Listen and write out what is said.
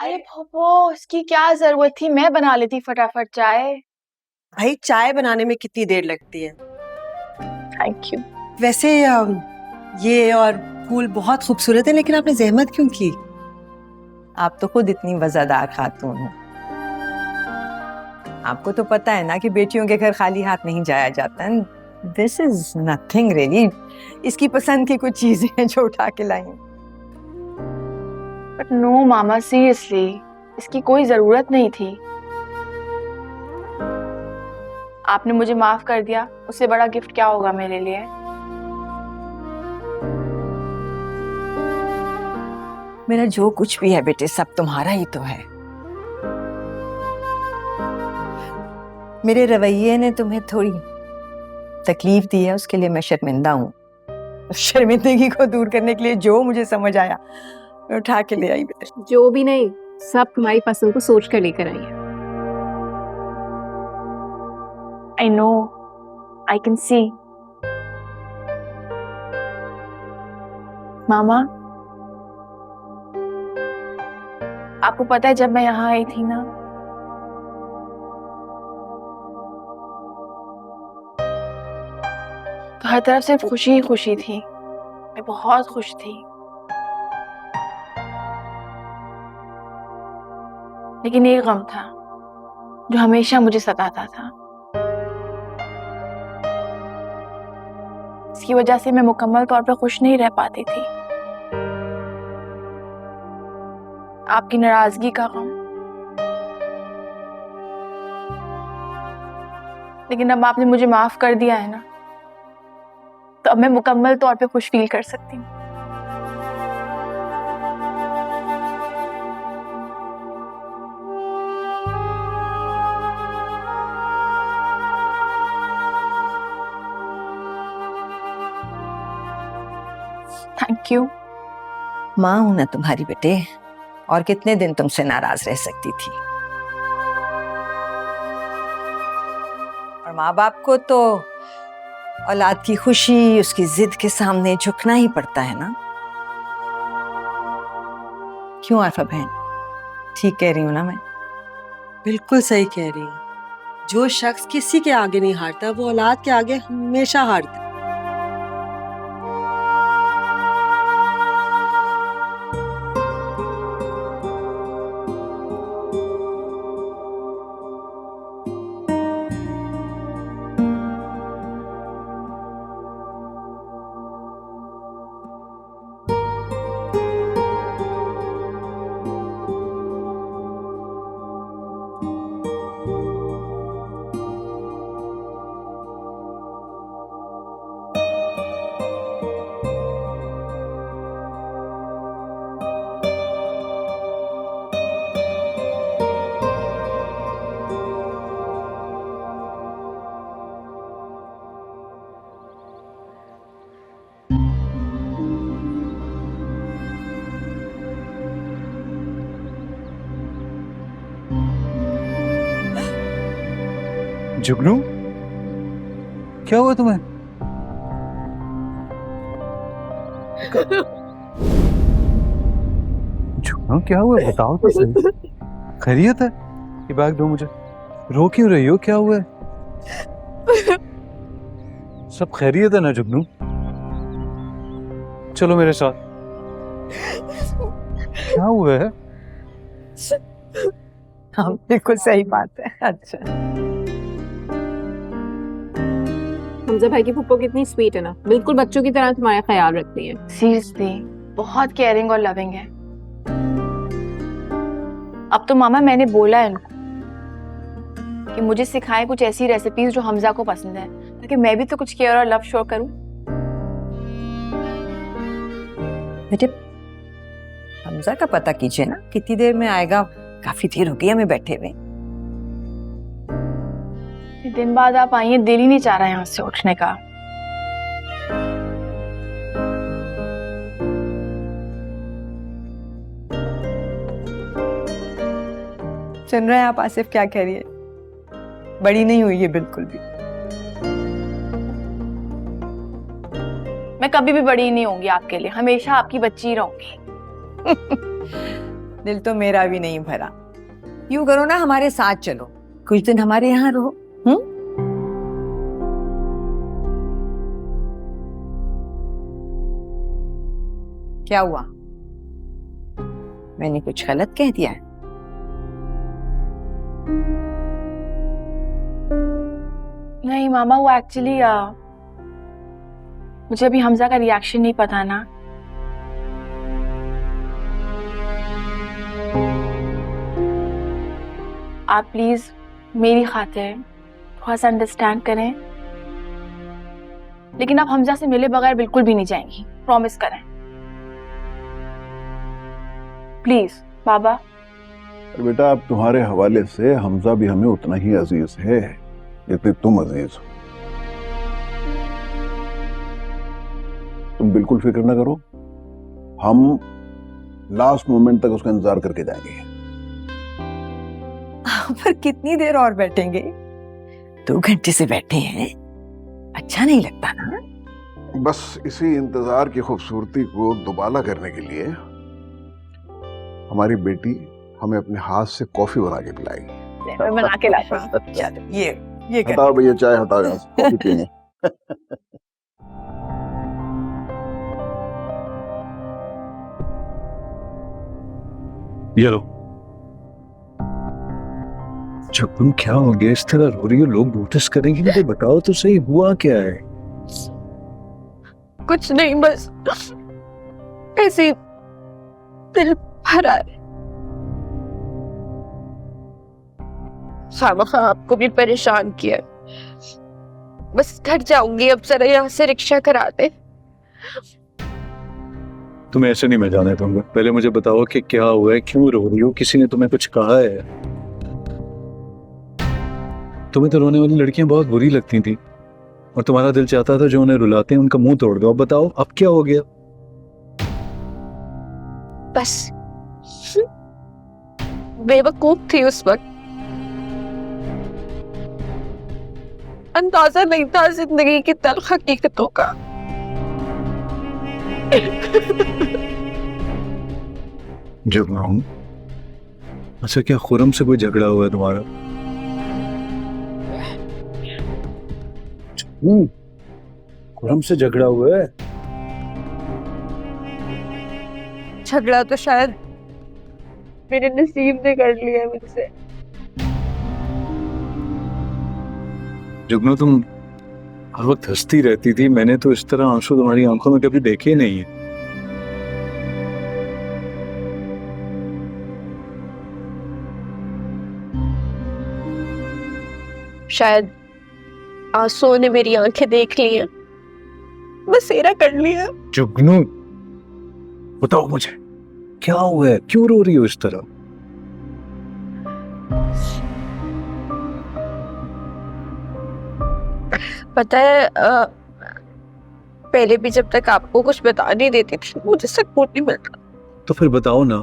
अरे फूफो, इसकी क्या जरूरत थी, मैं बना लेती फटाफट चाय। भाई चाय बनाने में कितनी देर लगती है? Thank you. वैसे ये और फूल बहुत खूबसूरत है, लेकिन आपने जहमत क्यों की? आप तो खुद इतनी वफादार खातून हो। आपको तो पता है ना कि बेटियों के घर खाली हाथ नहीं जाया जाता। This is nothing really. इसकी पसंद की कुछ चीजें हैं जो उठा के लाई। बट नो मामा, सीरियसली इसकी कोई जरूरत नहीं थी। आपने मुझे माफ कर दिया, उससे बड़ा गिफ्ट क्या होगा मेरे लिए। मेरा जो कुछ भी है बेटे, सब तुम्हारा ही तो है। मेरे रवैये ने तुम्हें थोड़ी तकलीफ दी है, उसके लिए मैं शर्मिंदा हूँ। शर्मिंदगी को दूर करने के लिए जो मुझे समझ आया मैं उठा के ले आई बेटे। जो भी नहीं, सब तुम्हारी पसंद को सोच कर लेकर आई है। I know, I can see. मामा, आपको पता है जब मैं यहाँ आई थी ना, तो हर तरफ सिर्फ खुशी ही खुशी थी। मैं बहुत खुश थी। लेकिन एक गम था जो हमेशा मुझे सताता था। इसकी वजह से मैं मुकम्मल तौर पर खुश नहीं रह पाती थी। आपकी नाराजगी का गम। लेकिन अब आपने मुझे माफ कर दिया है ना, तो अब मैं मुकम्मल तौर पे खुश फील कर सकती हूँ। Thank you. माँ हूं ना तुम्हारी बेटे, और कितने दिन तुमसे नाराज रह सकती थी। और माँ बाप को तो औलाद की खुशी, उसकी जिद के सामने झुकना ही पड़ता है ना। क्यों आरफा बहन, ठीक कह रही हूँ ना मैं? बिल्कुल सही कह रही हैं। जो शख्स किसी के आगे नहीं हारता, वो औलाद के आगे हमेशा हारता है। जुगनू, क्या हुआ तुम्हें? जुगनू क्या हुआ, बताओ तो सही। खैरियत है? ये बैग दो मुझे। रो क्यों रही हो, क्या हुआ है? सब खैरियत है ना जुगनू? चलो मेरे साथ। क्या हुआ है? हाँ बिल्कुल सही बात है। अच्छा, हमजा भाई की फूफो कितनी स्वीट है ना, बिल्कुल बच्चों की तरह तुम्हारा ख्याल रखती है। सीरियसली बहुत केयरिंग और लविंग है। अब तो मामा मैंने बोला है इनको कि मुझे सिखाएं कुछ ऐसी रेसिपीज जो हमजा को पसंद है, ताकि मैं भी तो कुछ केयर और लव शो करूं। बेटे हमजा का पता कीजिए ना, कितनी देर में आएगा? काफी देर हो गई हमें बैठे हुए। दिन बाद आप आई हैं, दिल ही नहीं चाह रहा यहाँ से उठने का। सुन रहे हैं आप आसिफ क्या कह रही है? बड़ी नहीं हुई है बिल्कुल भी। मैं कभी भी बड़ी नहीं होंगी आपके लिए, हमेशा आपकी बच्ची ही रहूंगी। दिल तो मेरा भी नहीं भरा। यूं करो ना, हमारे साथ चलो, कुछ दिन हमारे यहाँ रहो। क्या हुआ? मैंने कुछ गलत कह दिया है? नहीं मामा, वो एक्चुअली मुझे अभी हमजा का रिएक्शन नहीं पता ना। आप प्लीज मेरी खातिर थोड़ा सा अंडरस्टैंड करें, लेकिन आप हमजा से मिले बगैर बिल्कुल भी नहीं जाएंगी, प्रॉमिस करें प्लीज बाबा। बेटा, अब तुम्हारे हवाले से हमजा भी हमें उतना ही अजीज है जितने तुम अजीज हो। तुम बिल्कुल फिक्र ना करो, हम लास्ट मोमेंट तक उसका इंतजार करके जाएंगे। पर कितनी देर और बैठेंगे? 2 घंटे से बैठे हैं, अच्छा नहीं लगता ना? बस इसी इंतजार की खूबसूरती को दुबाला करने के लिए हमारी बेटी हमें अपने हाथ से कॉफी बना के पिलाएगी। मैं बना के लाती हूँ। चलो, ये कर। हटाओ भैया, चाय हटाओ, यहाँ से कॉफी पीएंगे। ये लो। जब तुम क्या हो गया, इस तरह रो रही हो, लोग नोटिस करेंगे। मुझे बताओ तो सही, हुआ क्या है? कुछ नहीं, बस ऐसे ही दिल भरा है। खामखा आपको भी परेशान किया। बस घर जाऊंगी अब, जरा यहाँ से रिक्शा करा दे। तुम्हें ऐसे नहीं मैं जाने दूंगा। पहले मुझे बताओ कि क्या हुआ है, क्यों रो रही हो? किसी ने तुम्हें कुछ कहा है? तुम्हें तो रोने वाली लड़कियां बहुत बुरी लगती थी, और तुम्हारा दिल चाहता था जो उन्हें रुलाते हैं उनका मुंह तोड़ दो। अब बताओ, अब क्या हो गया? बस बेवकूफ थी उस वक्त, अंदाजा नहीं था जिंदगी की तल्ख हकीकतों का। जब मैं हूं, अच्छा क्या खुरम से कोई झगड़ा हुआ है तुम्हारा? खुरम से झगड़ा हुआ है? झगड़ा तो शायद मेरे नसीब ने कर लिया है मुझसे। जुगनू, तुम हर वक्त हंसती रहती थी, मैंने तो इस तरह आंसू तुम्हारी आंखों में कभी देखे नहीं है। शायद आंसुओं ने मेरी आंखें देख ली हैं, बसेरा कर लिया। जुगनू, बताओ मुझे क्या हुआ है, क्यों रो रही हो इस तरह? पता है, पहले भी जब तक आपको कुछ बता नहीं देती थी मुझे सकून नहीं मिलता। तो फिर बताओ ना।